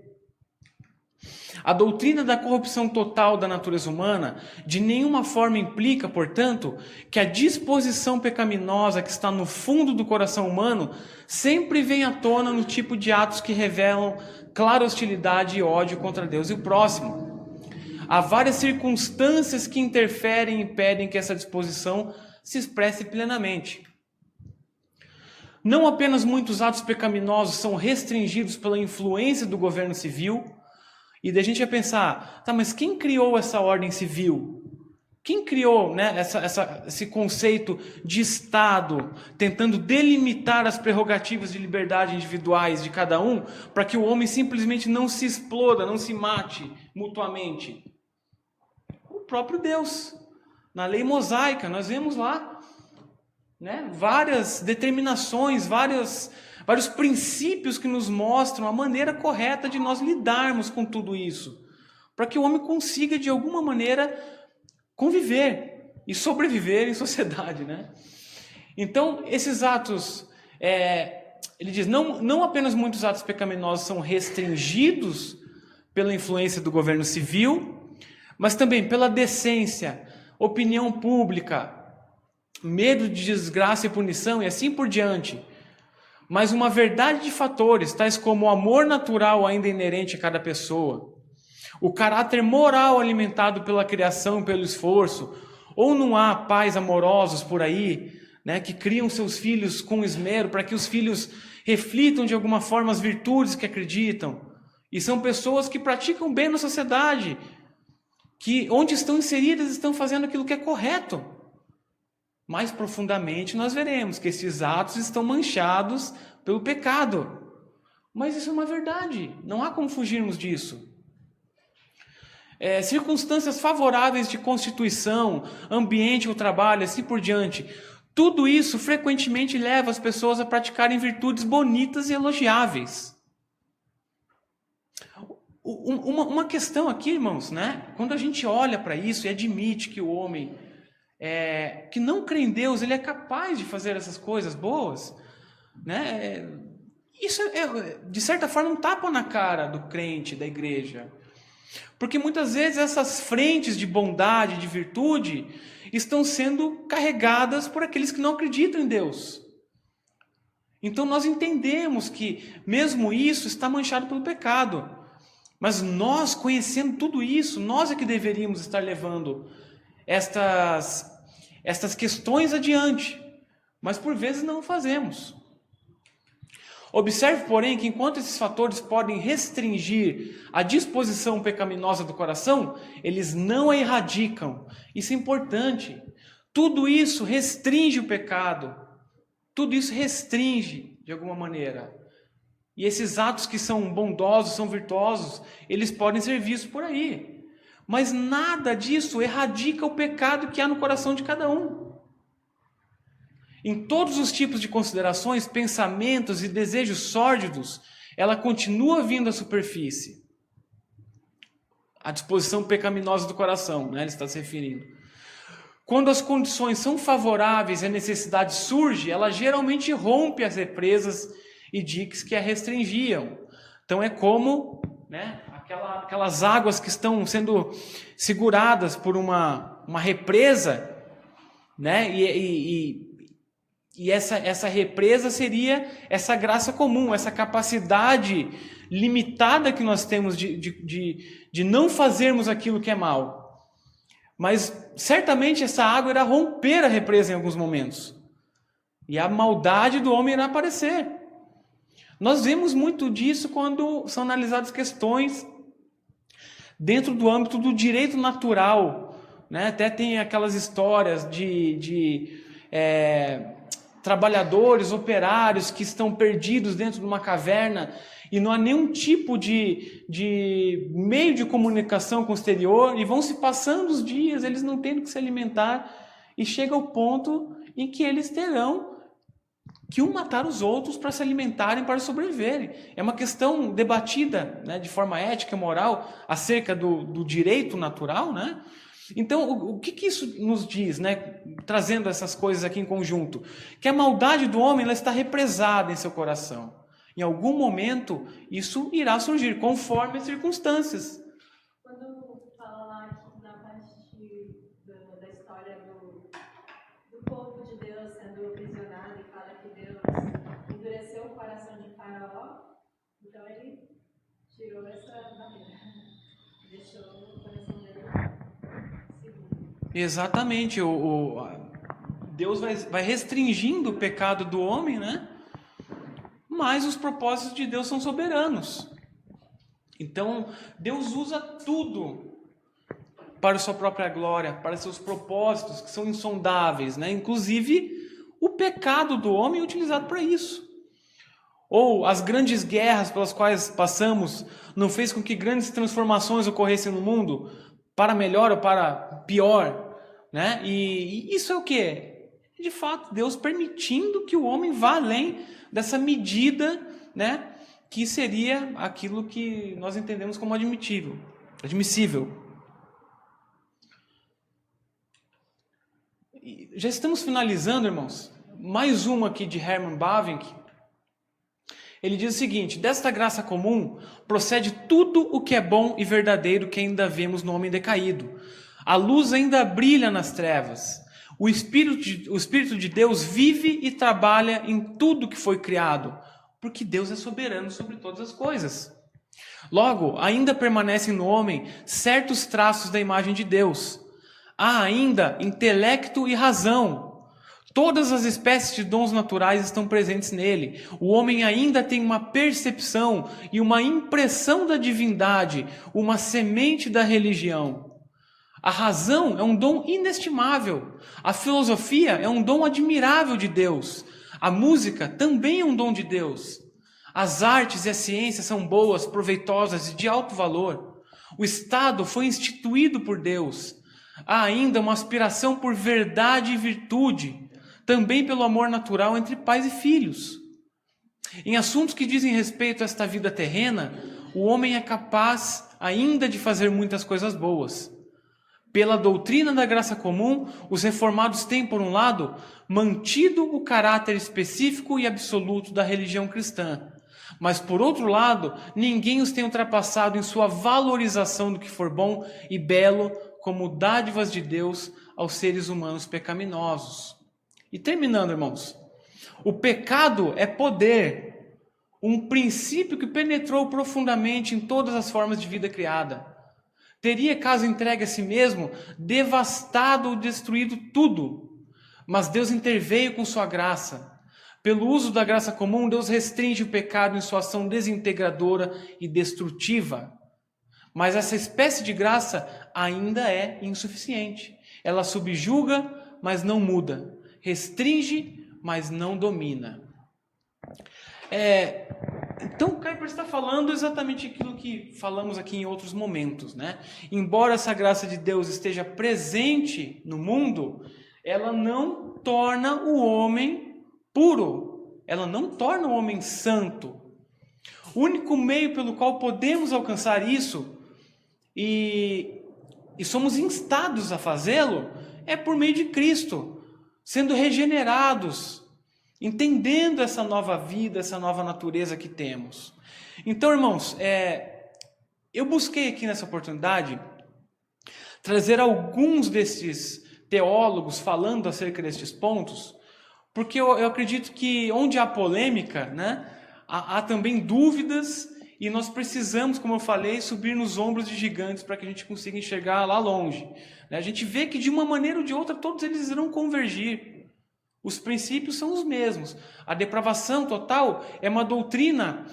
A doutrina da corrupção total da natureza humana de nenhuma forma implica, portanto, que a disposição pecaminosa que está no fundo do coração humano sempre vem à tona no tipo de atos que revelam clara hostilidade e ódio contra Deus e o próximo. Há várias circunstâncias que interferem e impedem que essa disposição se expresse plenamente. Não apenas muitos atos pecaminosos são restringidos pela influência do governo civil, e daí a gente vai pensar, tá, mas quem criou essa ordem civil? Quem criou, né, esse conceito de Estado, tentando delimitar as prerrogativas de liberdade individuais de cada um, para que o homem simplesmente não se exploda, não se mate mutuamente? O próprio Deus. Na lei mosaica, nós vemos lá, né, várias determinações, vários princípios que nos mostram a maneira correta de nós lidarmos com tudo isso, para que o homem consiga, de alguma maneira, conviver e sobreviver em sociedade, né? Então, esses atos, ele diz, não apenas muitos atos pecaminosos são restringidos pela influência do governo civil, mas também pela decência, opinião pública, medo de desgraça e punição e assim por diante. Mas uma verdade de fatores, tais como o amor natural ainda inerente a cada pessoa, o caráter moral alimentado pela criação e pelo esforço, ou não há pais amorosos por aí, né, que criam seus filhos com esmero para que os filhos reflitam de alguma forma as virtudes que acreditam, e são pessoas que praticam bem na sociedade, que onde estão inseridas estão fazendo aquilo que é correto. Mais profundamente nós veremos que esses atos estão manchados pelo pecado. Mas isso é uma verdade, não há como fugirmos disso. Circunstâncias favoráveis de constituição, ambiente ou trabalho, assim por diante, tudo isso frequentemente leva as pessoas a praticarem virtudes bonitas e elogiáveis. Uma questão aqui, irmãos, né? Quando a gente olha para isso e admite que o homem que não crê em Deus, ele é capaz de fazer essas coisas boas, né? Isso de certa forma, um tapa na cara do crente, da igreja. Porque muitas vezes essas frentes de bondade, de virtude, estão sendo carregadas por aqueles que não acreditam em Deus. Então nós entendemos que mesmo isso está manchado pelo pecado. Mas nós, conhecendo tudo isso, nós é que deveríamos estar levando estas questões adiante. Mas por vezes não o fazemos. Observe, porém, que enquanto esses fatores podem restringir a disposição pecaminosa do coração, eles não a erradicam. Isso é importante. Tudo isso restringe o pecado. Tudo isso restringe, de alguma maneira. E esses atos que são bondosos, são virtuosos, eles podem ser vistos por aí. Mas nada disso erradica o pecado que há no coração de cada um. Em todos os tipos de considerações, pensamentos e desejos sórdidos, ela continua vindo à superfície. A disposição pecaminosa do coração, né? Ele está se referindo. Quando as condições são favoráveis e a necessidade surge, ela geralmente rompe as represas e diques que a restringiam. Então é como, né, aquelas águas que estão sendo seguradas por uma represa, né? E essa represa seria essa graça comum, essa capacidade limitada que nós temos de não fazermos aquilo que é mal. Mas certamente essa água irá romper a represa em alguns momentos. E a maldade do homem irá aparecer. Nós vemos muito disso quando são analisadas questões dentro do âmbito do direito natural, né? Até tem aquelas histórias de trabalhadores, operários que estão perdidos dentro de uma caverna e não há nenhum tipo de meio de comunicação com o exterior e vão se passando os dias, eles não tendo que se alimentar e chega ao ponto em que eles terão que matar os outros para se alimentarem, para sobreviverem. É uma questão debatida, né, de forma ética e moral acerca do direito natural, né? Então, o que isso nos diz, né, trazendo essas coisas aqui em conjunto? Que a maldade do homem ela está represada em seu coração. Em algum momento, isso irá surgir, conforme as circunstâncias. Quando fala lá na parte da história do povo de Deus sendo aprisionado e fala que Deus endureceu o coração de Faraó, então ele tirou essa barreira, deixou o coração dele seguro. Exatamente. Deus vai restringindo o pecado do homem, né? Mas os propósitos de Deus são soberanos. Então, Deus usa tudo para a sua própria glória, para seus propósitos que são insondáveis, né? Inclusive, o pecado do homem é utilizado para isso. Ou as grandes guerras pelas quais passamos não fez com que grandes transformações ocorressem no mundo, para melhor ou para pior, né? E isso é o quê? De fato, Deus permitindo que o homem vá além dessa medida, né, que seria aquilo que nós entendemos como admissível. E já estamos finalizando, irmãos. Mais uma aqui de Herman Bavinck. Ele diz o seguinte: desta graça comum procede tudo o que é bom e verdadeiro que ainda vemos no homem decaído. A luz ainda brilha nas trevas. O Espírito de Deus vive e trabalha em tudo que foi criado, porque Deus é soberano sobre todas as coisas. Logo, ainda permanecem no homem certos traços da imagem de Deus. Há ainda intelecto e razão. Todas as espécies de dons naturais estão presentes nele. O homem ainda tem uma percepção e uma impressão da divindade, uma semente da religião. A razão é um dom inestimável. A filosofia é um dom admirável de Deus. A música também é um dom de Deus. As artes e a ciência são boas, proveitosas e de alto valor. O Estado foi instituído por Deus. Há ainda uma aspiração por verdade e virtude, também pelo amor natural entre pais e filhos. Em assuntos que dizem respeito a esta vida terrena, o homem é capaz ainda de fazer muitas coisas boas. Pela doutrina da graça comum, os reformados têm, por um lado, mantido o caráter específico e absoluto da religião cristã. Mas, por outro lado, ninguém os tem ultrapassado em sua valorização do que for bom e belo como dádivas de Deus aos seres humanos pecaminosos. E terminando, irmãos, o pecado é poder, um princípio que penetrou profundamente em todas as formas de vida criada. Teria, caso entregue a si mesmo, devastado ou destruído tudo. Mas Deus interveio com sua graça. Pelo uso da graça comum, Deus restringe o pecado em sua ação desintegradora e destrutiva. Mas essa espécie de graça ainda é insuficiente. Ela subjuga, mas não muda. Restringe, mas não domina. Então, Kuyper está falando exatamente aquilo que falamos aqui em outros momentos, né? Embora essa graça de Deus esteja presente no mundo, ela não torna o homem puro, ela não torna o homem santo. O único meio pelo qual podemos alcançar isso, e somos instados a fazê-lo, é por meio de Cristo, sendo regenerados, entendendo essa nova vida, essa nova natureza que temos. Então, irmãos, eu busquei aqui nessa oportunidade trazer alguns desses teólogos falando acerca destes pontos, porque eu acredito que onde há polêmica, né, há também dúvidas, e nós precisamos, como eu falei, subir nos ombros de gigantes para que a gente consiga enxergar lá longe. A gente vê que de uma maneira ou de outra todos eles irão convergir. Os princípios são os mesmos. A depravação total é uma doutrina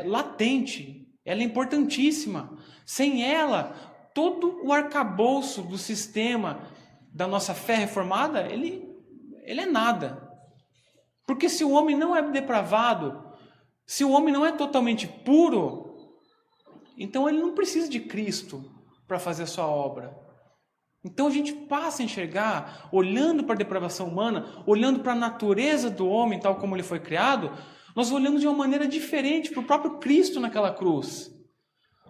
latente, ela é importantíssima. Sem ela, todo o arcabouço do sistema da nossa fé reformada, ele é nada. Porque se o homem não é depravado, se o homem não é totalmente puro, então ele não precisa de Cristo para fazer a sua obra. Então a gente passa a enxergar, olhando para a depravação humana, olhando para a natureza do homem, tal como ele foi criado, nós olhamos de uma maneira diferente para o próprio Cristo naquela cruz.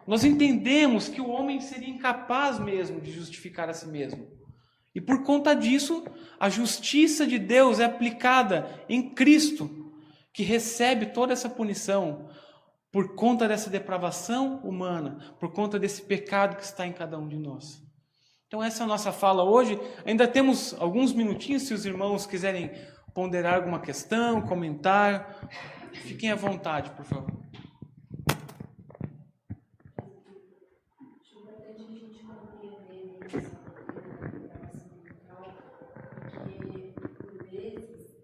Nós entendemos que o homem seria incapaz mesmo de justificar a si mesmo. E por conta disso, a justiça de Deus é aplicada em Cristo, que recebe toda essa punição por conta dessa depravação humana, por conta desse pecado que está em cada um de nós. Então essa é a nossa fala hoje. Ainda temos alguns minutinhos, se os irmãos quiserem ponderar alguma questão, comentar. Fiquem à vontade, por favor. Acho importante a gente compreender essa depravação mental, porque, por vezes,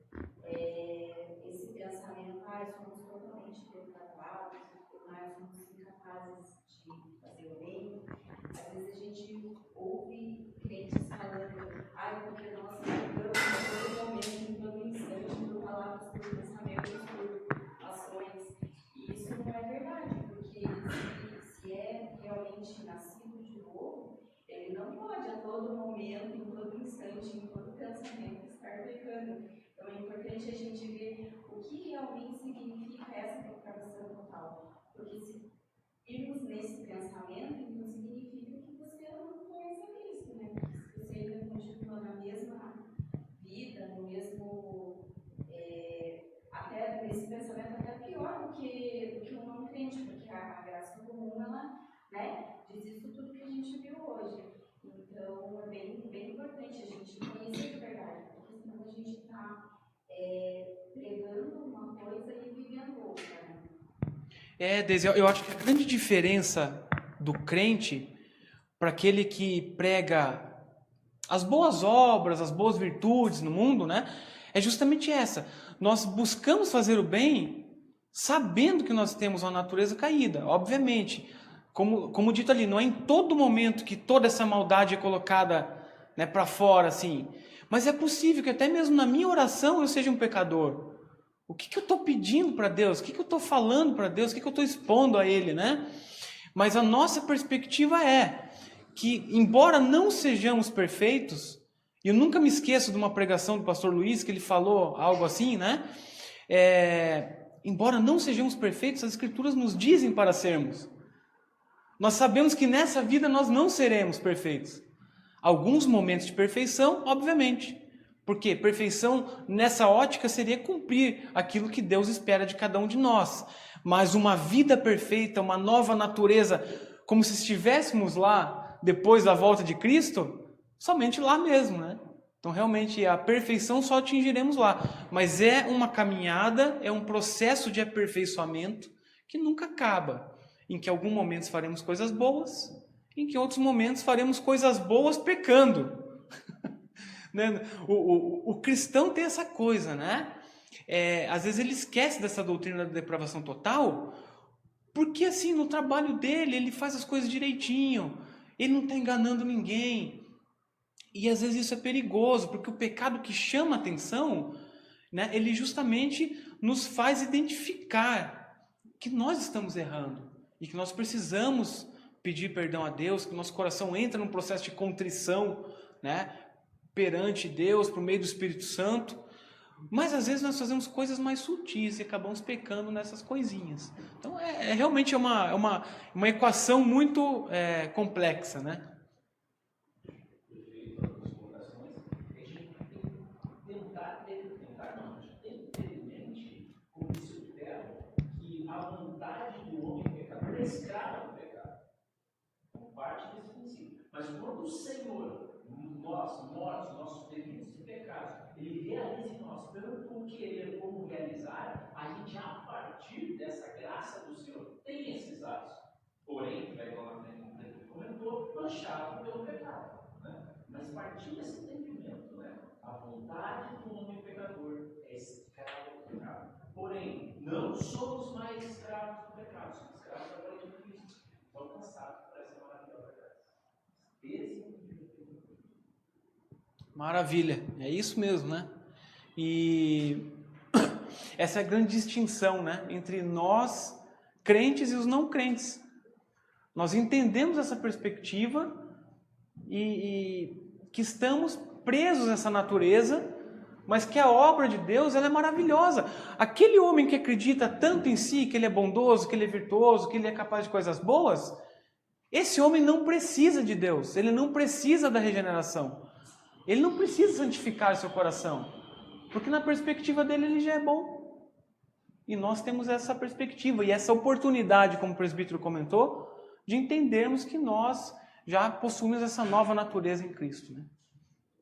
esse pensamento, somos totalmente depravados, nós somos incapazes de fazer o bem. Às vezes a gente ouve crentes falando, porque nós pecamos em todo momento, em todo instante, por palavras, por pensamentos, por ações. E isso não é verdade, porque se é realmente nascido de novo, ele não pode a todo momento, em todo instante, em todo pensamento, estar pecando. Então é importante a gente ver o que realmente significa essa depravação total. Porque se irmos nesse pensamento, então significa que você não conhece a Cristo, né? Se você ainda continua na mesma vida, no mesmo, até nesse pensamento até pior do está pregando uma coisa e vivendo outra. Deise, eu acho que a grande diferença do crente para aquele que prega as boas obras, as boas virtudes no mundo, né, é justamente essa. Nós buscamos fazer o bem sabendo que nós temos uma natureza caída, obviamente. Como dito ali, não é em todo momento que toda essa maldade é colocada, né, para fora, assim. Mas é possível que até mesmo na minha oração eu seja um pecador. O que eu estou pedindo para Deus? O que eu estou falando para Deus? O que eu estou expondo a Ele, né? Mas a nossa perspectiva é que, embora não sejamos perfeitos, e eu nunca me esqueço de uma pregação do pastor Luiz, que ele falou algo assim, né? Embora não sejamos perfeitos, as Escrituras nos dizem para sermos. Nós sabemos que nessa vida nós não seremos perfeitos. Alguns momentos de perfeição, obviamente. Porque perfeição nessa ótica seria cumprir aquilo que Deus espera de cada um de nós. Mas uma vida perfeita, uma nova natureza, como se estivéssemos lá depois da volta de Cristo, somente lá mesmo, né? Então realmente a perfeição só atingiremos lá. Mas é uma caminhada, é um processo de aperfeiçoamento que nunca acaba. Em que em alguns momentos faremos coisas boas, em que em outros momentos faremos coisas boas pecando. O cristão tem essa coisa, né? Às vezes ele esquece dessa doutrina da depravação total, porque assim, no trabalho dele, ele faz as coisas direitinho, ele não está enganando ninguém. E às vezes isso é perigoso, porque o pecado que chama atenção, né, ele justamente nos faz identificar que nós estamos errando e que nós precisamos pedir perdão a Deus, que nosso coração entra num processo de contrição, né, perante Deus, por meio do Espírito Santo. Mas às vezes nós fazemos coisas mais sutis e acabamos pecando nessas coisinhas. Então realmente uma equação muito complexa, né? Escravo do pecado, como parte desse princípio. Mas quando o Senhor, nós mortos, nossos delitos e pecados, Ele realiza em nós, tanto o querer como realizar, a gente, a partir dessa graça do Senhor, tem esses atos. Porém, vai igual na frente, como ele comentou, manchado pelo pecado. Né? Mas partir desse entendimento, né? A vontade do homem pecador é escravo do pecado. Porém, não somos mais escravos do pecado, somos escravos da glória de Cristo, alcançados por essa maravilhosa graça. Maravilha, é isso mesmo, né? E essa é a grande distinção, né, entre nós, crentes, e os não crentes. Nós entendemos essa perspectiva e que estamos presos nessa natureza, mas que a obra de Deus ela é maravilhosa. Aquele homem que acredita tanto em si, que ele é bondoso, que ele é virtuoso, que ele é capaz de coisas boas, esse homem não precisa de Deus, ele não precisa da regeneração, ele não precisa santificar seu coração, porque na perspectiva dele ele já é bom. E nós temos essa perspectiva e essa oportunidade, como o presbítero comentou, de entendermos que nós já possuímos essa nova natureza em Cristo, né?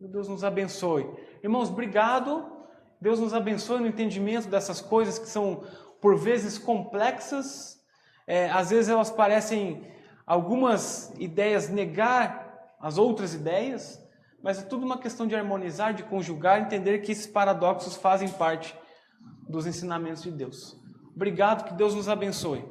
Deus nos abençoe. Irmãos, obrigado. Deus nos abençoe no entendimento dessas coisas que são, por vezes, complexas. Às vezes elas parecem, algumas ideias, negar as outras ideias, mas é tudo uma questão de harmonizar, de conjugar, entender que esses paradoxos fazem parte dos ensinamentos de Deus. Obrigado, que Deus nos abençoe.